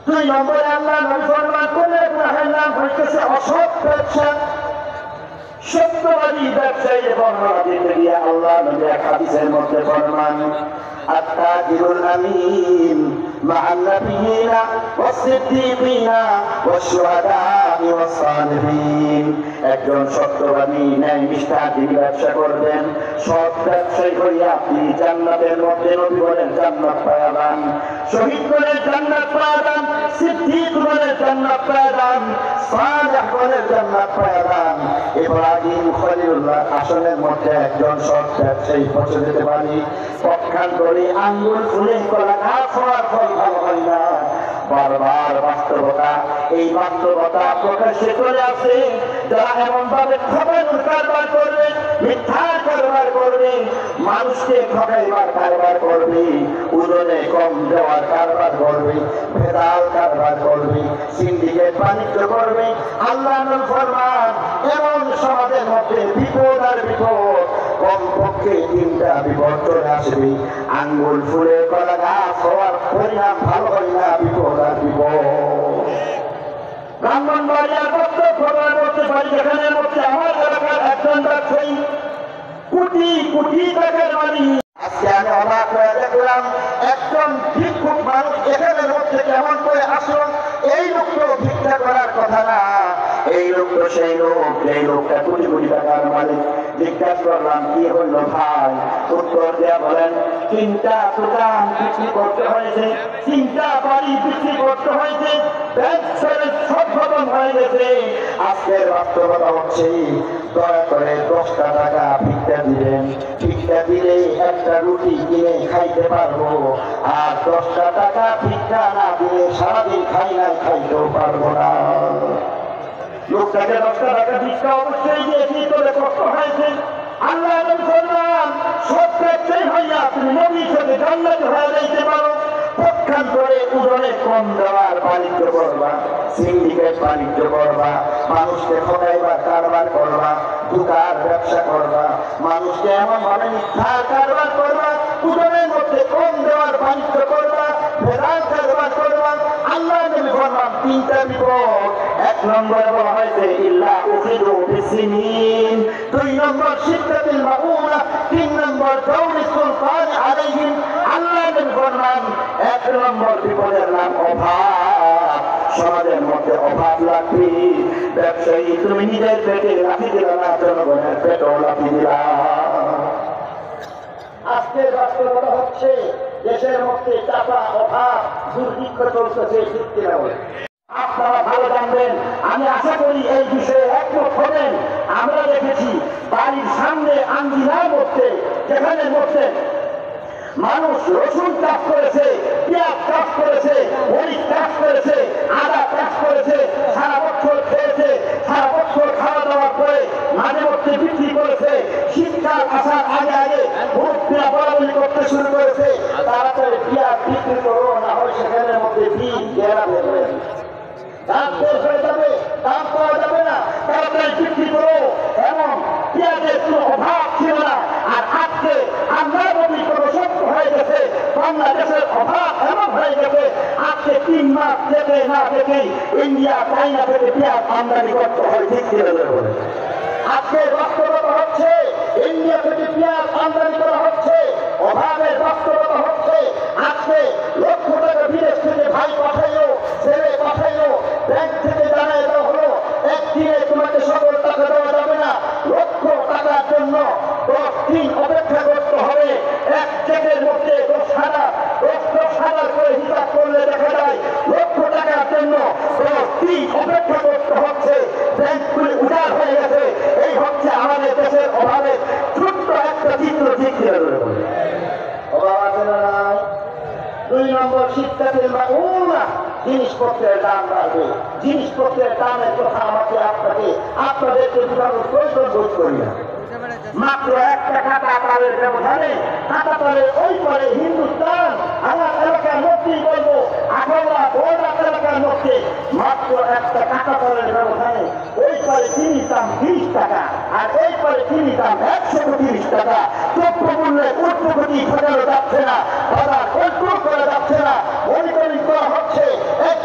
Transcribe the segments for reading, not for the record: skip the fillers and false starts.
দুই নম্বরে আল্লাহ নবী ফরমান কোনের গুনাহের নাম হইতেছে অসৎ ব্যবসা। সত্যবাদী ব্যবসায়ীর বর্ণনা দিতে গিয়ে আল্লাহ নবী এক হাদিসের মধ্যে ফরমান আত-তাজিরুল আমিন মা'আন নাবিয়্যিনা ওয়াস-সিদ্দীকিনা ওয়াশ-শুহাদা'i ওয়াস-সালিহিন। একজন সত্যবাদী ন্যায় নিষ্ঠা যিনি ব্যবসা করবেন, সৎ ব্যবসায়ী হইয়া আপনি জান্নাতের মধ্যে নবী বলেন জান্নাত পাবেন, শহীদ বলেন জান্নাত পাবেন, সিদ্দীক বলেন জান্নাত পাবেন, সালেহ বলেন জান্নাত পাবেন। ইব্রাহিম খলিলুল্লাহ আসনের মধ্যে একজন সৎ ব্যবসায়ী পৌঁছে যেতে পারি। পক্ষান্তরে আঙ্গুল ফুলে কলা না খাওয়ার ফল ভালো হয় না। বারবার বাস্তবতা, এই বাস্তবতা প্রকাশ্যে চলে আসে। যারা এমন ভাবে ঠকানোর কারবার করবে, মিথ্যার কারবার করবে, মানুষকে ঠকাইবার কারবার করবে, ওজনে কম দেওয়ার কারবার করবে, ভেদাল কারবার করবে, সিন্ডিকেট বাণিজ্য করবে, আল্লাহ ফরমান এমন সমাজের মধ্যে বিপদ আর বিপদ, কমপক্ষে তিনটা বিপদ চলে আসবে। আঙ্গুল ফুলে কলা গাছ হওয়ার পরিণাম ভালো হয় না, বিপদ আর বিপদ। ব্রাহ্মণবাড়িয়ার মধ্যে প্রমাণ করতে পারি, যেখানের মধ্যে আমার এলাকার একজন ব্যবসায়ী কোটি কোটি টাকার মালিক। আজকে আমি অবাক হয়ে দেখলাম একজন ভিক্ষুক মানুষ এখানের মধ্যে কেমন করে আসলো। এই লোক তো ভিক্ষা করার কথা না, এই লোক তো সেই লোক, এই লোকটা কোটি কোটি টাকার মালিক। জিজ্ঞাসা করলাম কি হইল ভাই? উত্তর দেয়া বলেন তিনটা দোকান বিক্রি করতে হয়েছে, তিনটা বাড়ি বিক্রি করতে হয়েছে, ব্যাংক ছেড়ে সব খতম হয়ে গেছে। আজকের বাস্তবতা হচ্ছে দয়া করে 10টা টাকা ভিক্ষা দিবেন, ভিক্ষা দিলে একটা রুটি কিনে খাইতে পারবো, আর 10টা টাকা ভিক্ষা না দিলে সারাদিন খাই নাই খাইতেও পারবো না। লোকটাকে 10টা টাকা ভিক্ষা অবশ্যই দিয়েছি, তোলে কষ্ট হয়েছে। আল্লাহ বললাম সব ব্যবসায়ী হইয়া তুমি নবী থেকে জান্নাতে হয়ে যাইতে পারো। পক্ষান্তরে ওজনে কম দেওয়ার বাণিজ্য করবা, সিন্ডিকেট বাণিজ্য করবা, মানুষকে ঠকাইবার কারবার করবা, দোকান ব্যবসা করবা, মানুষকে এমন ভাবে মিথ্যার কারবার করবা, ওজনের মধ্যে কম দেওয়ার বাণিজ্য করবা, ভেদাল কারবার করবা। আল্লাহ নবী বললাম তিনটা বিপদ। 1 নম্বরে বলা হয়েছে ইল্লা উখিদু বিসিনিন, 2 নম্বর শিদ্দাতুল মাউনা, 3 নম্বর দাউলিস সুলতান আলাইহিম। আল্লাহ নবী বললাম 1 নম্বর বিপদের নাম অভাব। সমাজের মধ্যে অভাব লাগবে। ব্যবসায়ী তুমি নিজের পেটে লাথি দিলা না, জনগণের পেটেও লাথি দিলা। আজকের বাস্তবতা হচ্ছে দেশের মধ্যে চাপা অভাব, দুর্ভিক্ষ চলতেছে, সত্যি না বলে আপনারা ভালো জানবেন। আমি আশা করি এই বিষয়ে একমত হবেন। আমরা দেখেছি বাড়ির সামনে আঙ্গিনার মধ্যে, যেখানে মধ্যে মানুষ রসুন চাষ করেছে, পেঁয়াজ চাষ করেছে, মরিচ চাষ করেছে, আদা চাষ করেছে, সারা বছর খেয়েছে, সারা বছর খাওয়া দাওয়া করে মাঝে মধ্যে বিক্রি করেছে। শীতকাল আসার আগে আগে ভোটটা বরাবরি করতে শুরু করেছে। তাড়াতাড়ি পেঁয়াজ বিক্রি করো, না হয় সেখানের মধ্যে বীজ ঘেরা বেরোবে, দাম শেষ হয়ে যাবে, দাম পাওয়া যাবে না, তাড়াতাড়ি বিক্রি করো। এবং পেঁয়াজের কোনো অভাব ছিল না। আর আজকে আমরা নবী কোনো সত্য হয়ে গেছে, বাংলাদেশের অভাব এমন হয়ে গেছে আজকে 3 মাস থেকে না থেকে ইন্ডিয়া চাইনা থেকে পেঁয়াজ আমদানি করতে হয়। ঠিক ছিল বলে আজকে বাস্তবতা হচ্ছে ইন্ডিয়া থেকে পেঁয়াজ আমদানি করা হচ্ছে। অভাবের বাস্তবতা হচ্ছে আজকে লক্ষ টাকা বিদেশ থেকে ভাই পাঠাইলো, ছেলে পাঠাইলো, ব্যাংক থেকে জানাই দেওয়া হলো একদিনে তোমাকে সকল টাকা দেওয়া যাবে না, লক্ষ টাকার জন্য 10 দিন অপেক্ষা করতে হবে। এক চেকের মধ্যে 10,000 করে হিসাব করলে দেখা যায় লক্ষ টাকার জন্য 10 দিন অপেক্ষা করতে হচ্ছে। ব্যাংকগুলি উদার হয়ে গেছে। এই হচ্ছে আমাদের দেশের অভাবের ছোট্ট একটা চিত্র। ঠিক অভাব আছে না নাই? 2 নম্বর শিক্ষাতের মাউনা, জিনিসপত্রের দাম বাড়বে। জিনিসপত্রের দামের কথা আমাকে আপনাদেরকে বোঝানোর প্রয়োজন বোধ করি না। মাত্র একটা খাতা তালের ব্যবধানে, খাতা তালের ওই পরে হিন্দুস্তান, আমার এলাকার মধ্যেই বলবো আখাউড়া বর্ডার এলাকার মধ্যে মাত্র একটা খাতা তালের ব্যবধানে ওই পরে চিনির দাম 30 টাকা, আর এই পরে চিনির দাম 130 টাকা। দ্রব্য মূল্যে ঊর্ধ্বগতি ঘটানো যাচ্ছে না, বাজার কন্ট্রোল করা যাচ্ছে না, মনিটরিং করা হচ্ছে।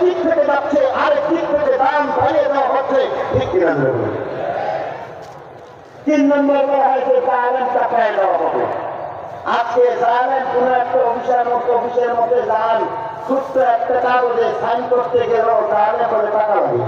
দিক থেকে যাচ্ছে, আরেক দিক থেকে দাম বাড়িয়ে দেওয়া হচ্ছে। ঠিক কিনা? 3 নম্বর করা হয়েছে জালেম চাপায় দেওয়া হবে। আজকে জালেম কোন একটা অফিসের মধ্যে যান, ছোট্ট একটা কাগজে সাইন করতে গেলেও জালেম বলে টাকা লাগে।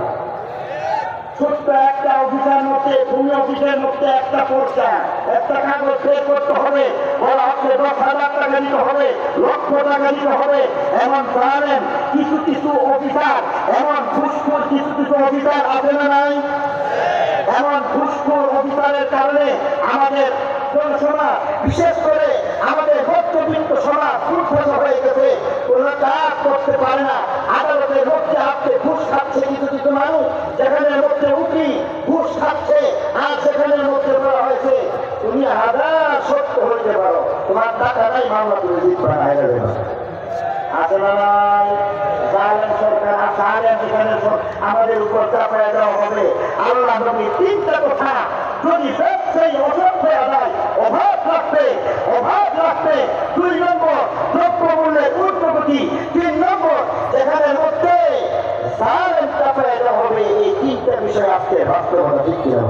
ছোট্ট একটা অফিসের মধ্যে, ভূমি অফিসের মধ্যে একটা পর্চা, একটা কাগজ বের করতে হবে, বলা হচ্ছে 10,000 টাকা দিতে হবে, লক্ষ টাকা দিতে হবে। এমন জানেন কিছু কিছু অফিসার, এমন ঘুষখোর কিছু কিছু অফিসার আছে না নাই? এমন ঘুষখোর অফিসারের কারণে আমাদের জনসমাজ, বিশেষ করে আমাদের মধ্যবিত্ত সমাজ দুর্ভোগ হয়ে গেছে। কোনো কাজ করতে পারে না। আদালতের মধ্যে আপনি ঘুষ খাচ্ছে কিছু কিছু মানুষ, যেখানের মধ্যে উঠি ঘুষ খাচ্ছে, আর সেখানের মধ্যে বলা হয়েছে তুমি 1000 সত্য হইতে পারো, তোমার টাকা নাই, মামলা তুমি জিতবা না। আছে না নাই? জালেম সরকার আমাদের উপর চাপায় দেওয়া হবে। আল্লাহ নবী 3টা কথা, যদি ব্যবসায়ী অসভ্য আদায় অভাব রাখবে, 2 নম্বর দ্রব্যমূল্যের ঊর্ধ্বগতি, 3 নম্বর যেখানে মধ্যে জালেম চাপায় দেওয়া হবে, এই 3টা বিষয় আজকে বাস্তবতা। ঠিক কিনা?